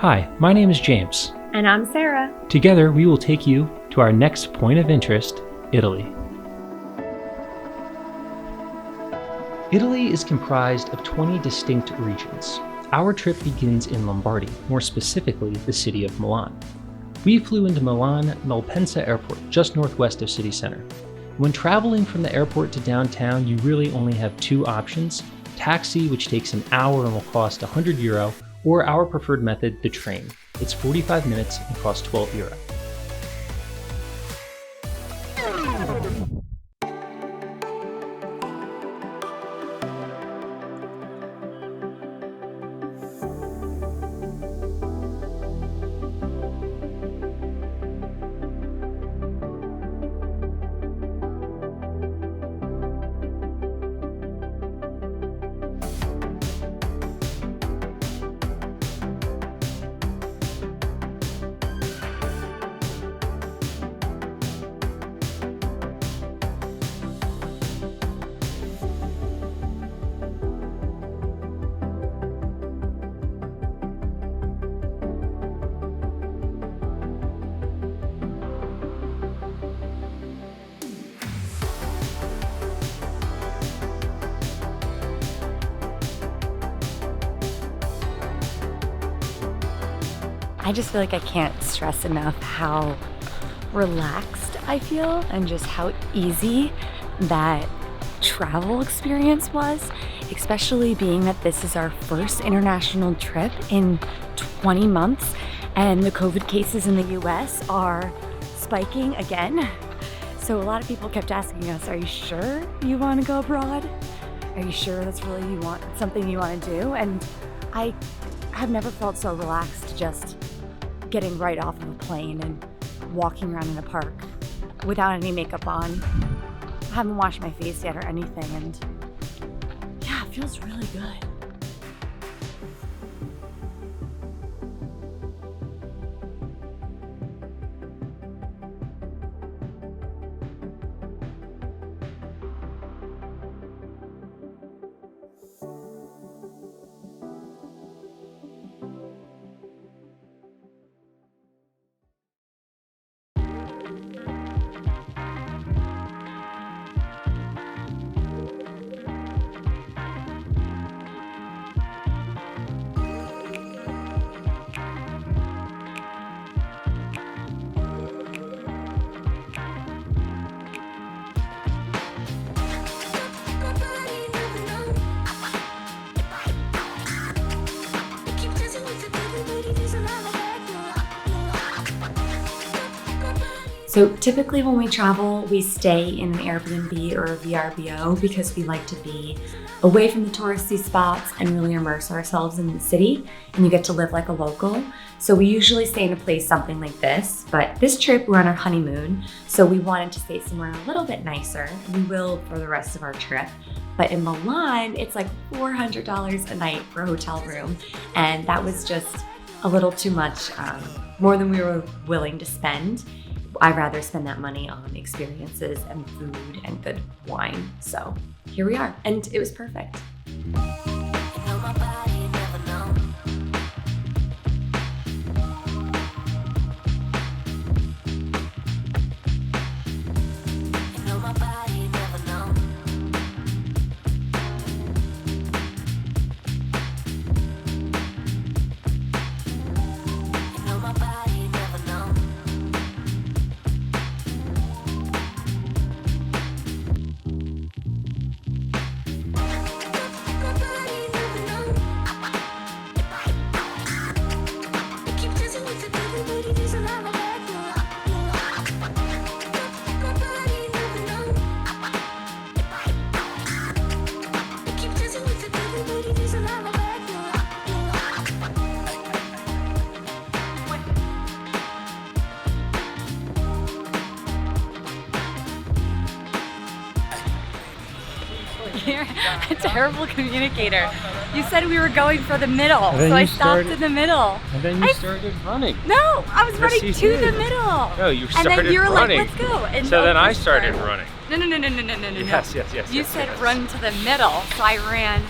Hi, my name is James. And I'm Sarah. Together, we will take you to our next point of interest, Italy. Italy is comprised of 20 distinct regions. Our trip begins in Lombardy, more specifically the city of Milan. We flew into Milan Malpensa Airport, just northwest of city center. When traveling from the airport to downtown, you really only have two options: taxi, which takes an hour and will cost €100, or our preferred method, the train. It's 45 minutes and costs €12. I just feel like I can't stress enough how relaxed I feel and just how easy that travel experience was, especially being that this is our first international trip in 20 months and the COVID cases in the US are spiking again. So a lot of people kept asking us, are you sure you want to go abroad? Are you sure that's really something you want to do? And I have never felt so relaxed just getting right off of a plane and walking around in a park without any makeup on. I haven't washed my face yet or anything, and yeah, it feels really good. So typically when we travel, we stay in an Airbnb or a VRBO because we like to be away from the touristy spots and really immerse ourselves in the city, and you get to live like a local. So we usually stay in a place something like this, but this trip we're on our honeymoon, so we wanted to stay somewhere a little bit nicer. We will for the rest of our trip. But in Milan, it's like $400 a night for a hotel room, and that was just a little too much, more than we were willing to spend. I'd rather spend that money on experiences and food and good wine. So here we are, and it was perfect. You're a terrible communicator. You said we were going for the middle, so I stopped in the middle. And then you started running. No, I was running to the middle. No, you started running. And then you were running. Like, let's go. And so then I started running. No. Yes. You said run to the middle, so I ran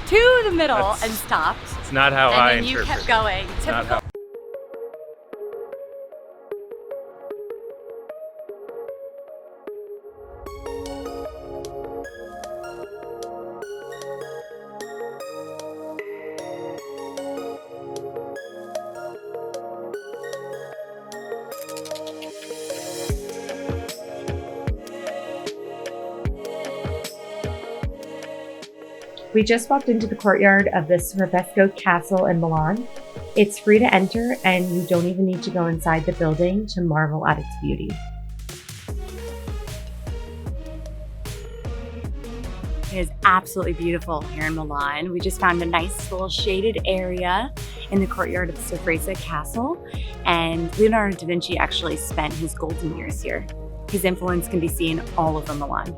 to the middle and stopped. It's not how I interpret. And then you kept going. Typical. We just walked into the courtyard of the Sforzesco Castle in Milan. It's free to enter, and you don't even need to go inside the building to marvel at its beauty. It is absolutely beautiful here in Milan. We just found a nice little shaded area in the courtyard of the Sforzesco Castle, and Leonardo da Vinci actually spent his golden years here. His influence can be seen all over Milan.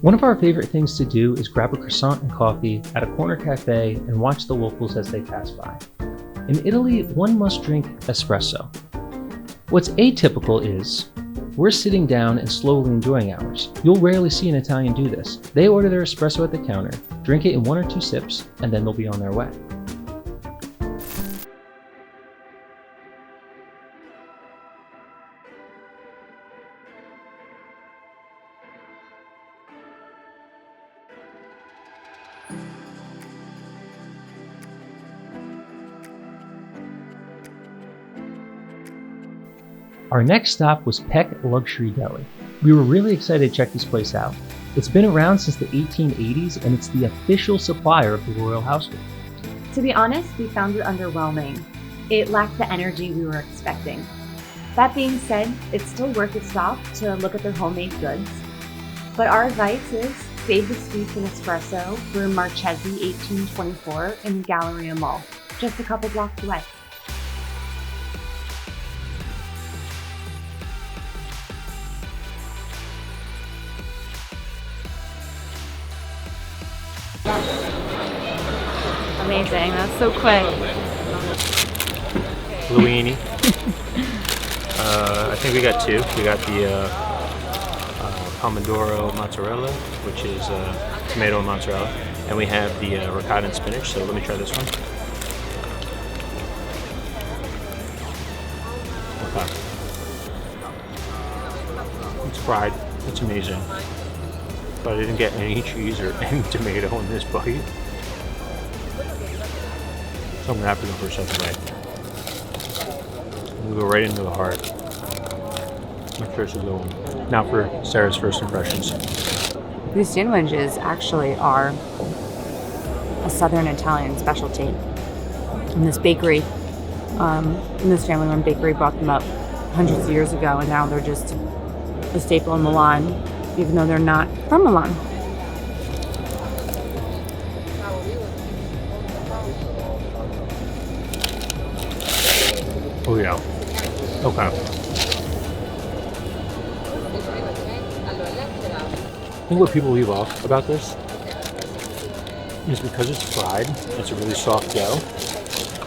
One of our favorite things to do is grab a croissant and coffee at a corner cafe and watch the locals as they pass by. In Italy, one must drink espresso. What's atypical is, we're sitting down and slowly enjoying ours. You'll rarely see an Italian do this. They order their espresso at the counter, drink it in 1 or 2 sips, and then they'll be on their way. Our next stop was Peck Luxury Deli. We were really excited to check this place out. It's been around since the 1880s and it's the official supplier of the royal household. To be honest, we found it underwhelming. It lacked the energy we were expecting. That being said, it's still worth a stop to look at their homemade goods. But our advice is save the sweets and espresso for Marchesi 1824 in Galleria Mall, just a couple blocks away. Amazing, that's so quick. Luini. I think we got 2. We got the Pomodoro mozzarella, which is tomato and mozzarella, and we have the ricotta and spinach. So let me try this one. Okay. It's fried. It's amazing. But I didn't get any cheese or any tomato in this bite. So I'm gonna have to go for a second bite. I'm gonna go right into the heart. My first is going. Now for Sarah's first impressions. These sandwiches actually are a southern Italian specialty. And this bakery, in this family-run bakery brought them up hundreds of years ago, and now they're just a staple in Milan, even though they're not from Milan. Oh yeah. Okay. I think what people leave off about this is because it's fried, it's a really soft dough.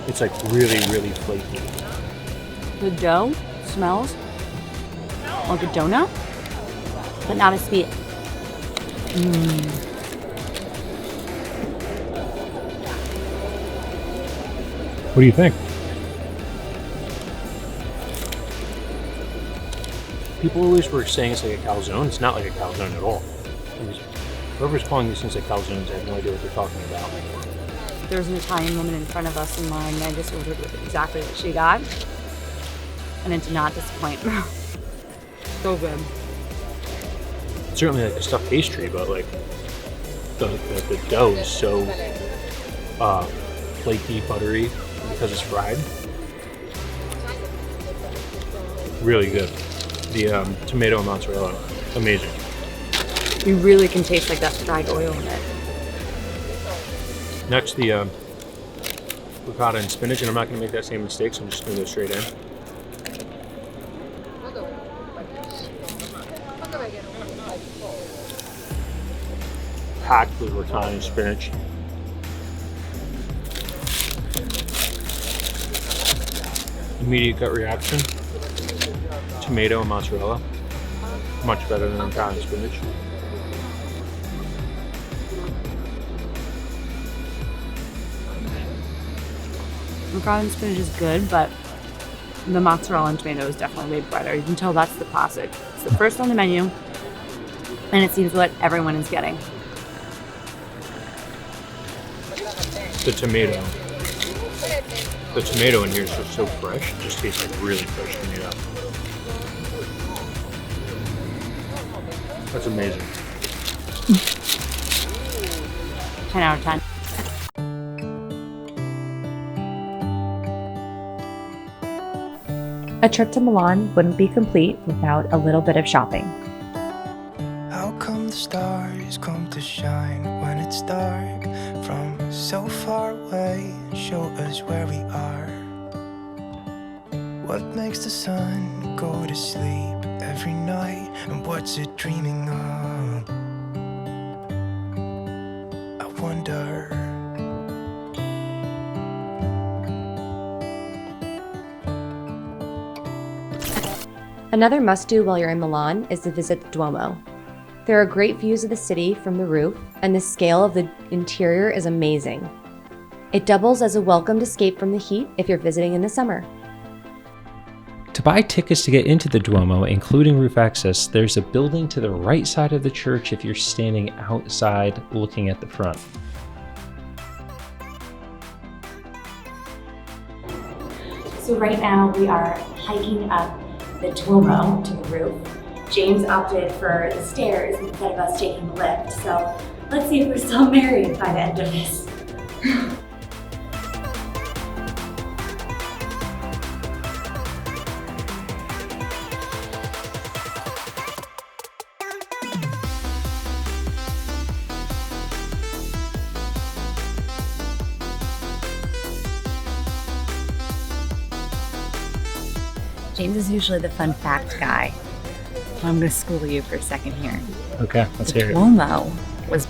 It's like really, really flaky. The dough smells like a donut, but not as sweet. What do you think? People always were saying it's like a calzone. It's not like a calzone at all. Whoever's calling these things like calzones, I have no idea what they're talking about. There was an Italian woman in front of us in line, and I just ordered exactly what she got, and it did not disappoint. So good. It's certainly like a stuffed pastry, but like the dough is so flaky, buttery because it's fried. Really good. The tomato and mozzarella, amazing. You really can taste like that fried oil in it. Next, the ricotta and spinach, and I'm not going to make that same mistake, so I'm just going to go straight in. Packed with ricotta and spinach. Immediate gut reaction. Tomato and mozzarella. Much better than ricotta and spinach. Ricotta and spinach is good, but the mozzarella and tomato is definitely way better. You can tell that's the classic. It's the first on the menu, and it seems what everyone is getting. The tomato in here is just so fresh. It just tastes like really fresh tomato. That's amazing. 10 out of 10. A trip to Milan wouldn't be complete without a little bit of shopping. How come the stars come to shine when it's dark from so far away and show us where we are? What makes the sun go to sleep every night, and what's it dreaming of? I wonder. Another must-do while you're in Milan is to visit the Duomo. There are great views of the city from the roof, and the scale of the interior is amazing. It doubles as a welcomed escape from the heat if you're visiting in the summer. To buy tickets to get into the Duomo, including roof access, there's a building to the right side of the church if you're standing outside looking at the front. So right now we are hiking up the Duomo to the roof. James opted for the stairs instead of us taking the lift, so let's see if we're still married by the end of this. James is usually the fun fact guy. I'm going to school you for a second here. Okay, let's The hear it. Duomo was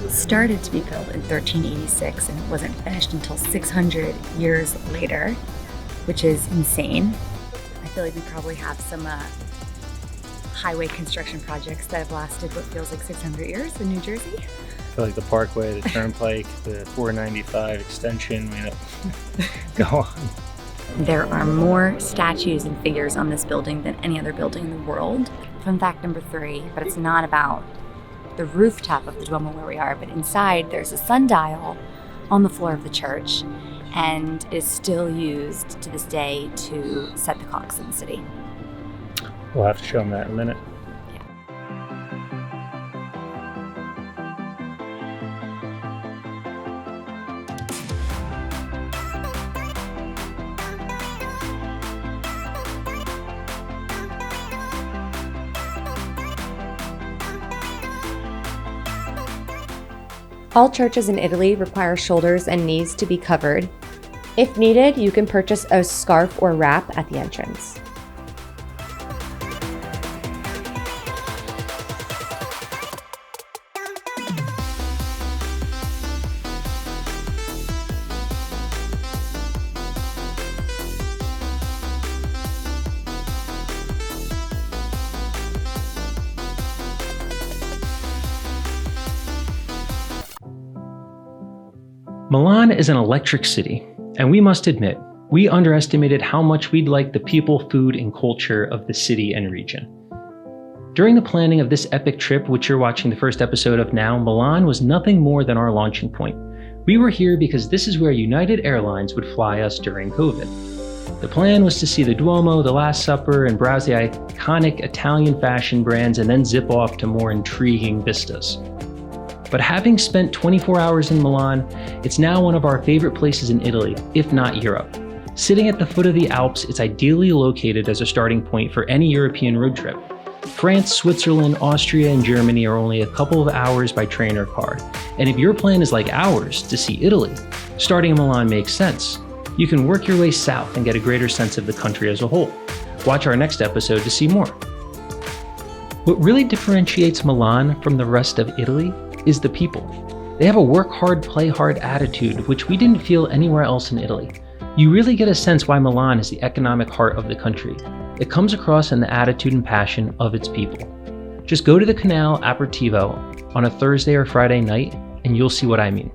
started to be built in 1386, and it wasn't finished until 600 years later, which is insane. I feel like we probably have some highway construction projects that have lasted what feels like 600 years in New Jersey. I feel like the Parkway, the Turnpike, the 495 extension, go on. There are more statues and figures on this building than any other building in the world. Fun fact number 3, but it's not about the rooftop of the Duomo where we are, but inside there's a sundial on the floor of the church, and is still used to this day to set the clocks in the city. We'll have to show them that in a minute. All churches in Italy require shoulders and knees to be covered. If needed, you can purchase a scarf or wrap at the entrance. Milan is an electric city, and we must admit, we underestimated how much we'd like the people, food, and culture of the city and region. During the planning of this epic trip, which you're watching the first episode of now, Milan was nothing more than our launching point. We were here because this is where United Airlines would fly us during COVID. The plan was to see the Duomo, the Last Supper, and browse the iconic Italian fashion brands, and then zip off to more intriguing vistas. But having spent 24 hours in Milan, it's now one of our favorite places in Italy, if not Europe. Sitting at the foot of the Alps, it's ideally located as a starting point for any European road trip. France, Switzerland, Austria, and Germany are only a couple of hours by train or car. And if your plan is like ours, to see Italy, starting in Milan makes sense. You can work your way south and get a greater sense of the country as a whole. Watch our next episode to see more. What really differentiates Milan from the rest of Italy is the people. They have a work hard, play hard attitude, which we didn't feel anywhere else in Italy. You really get a sense why Milan is the economic heart of the country. It comes across in the attitude and passion of its people. Just go to the Canal Aperitivo on a Thursday or Friday night, and you'll see what I mean.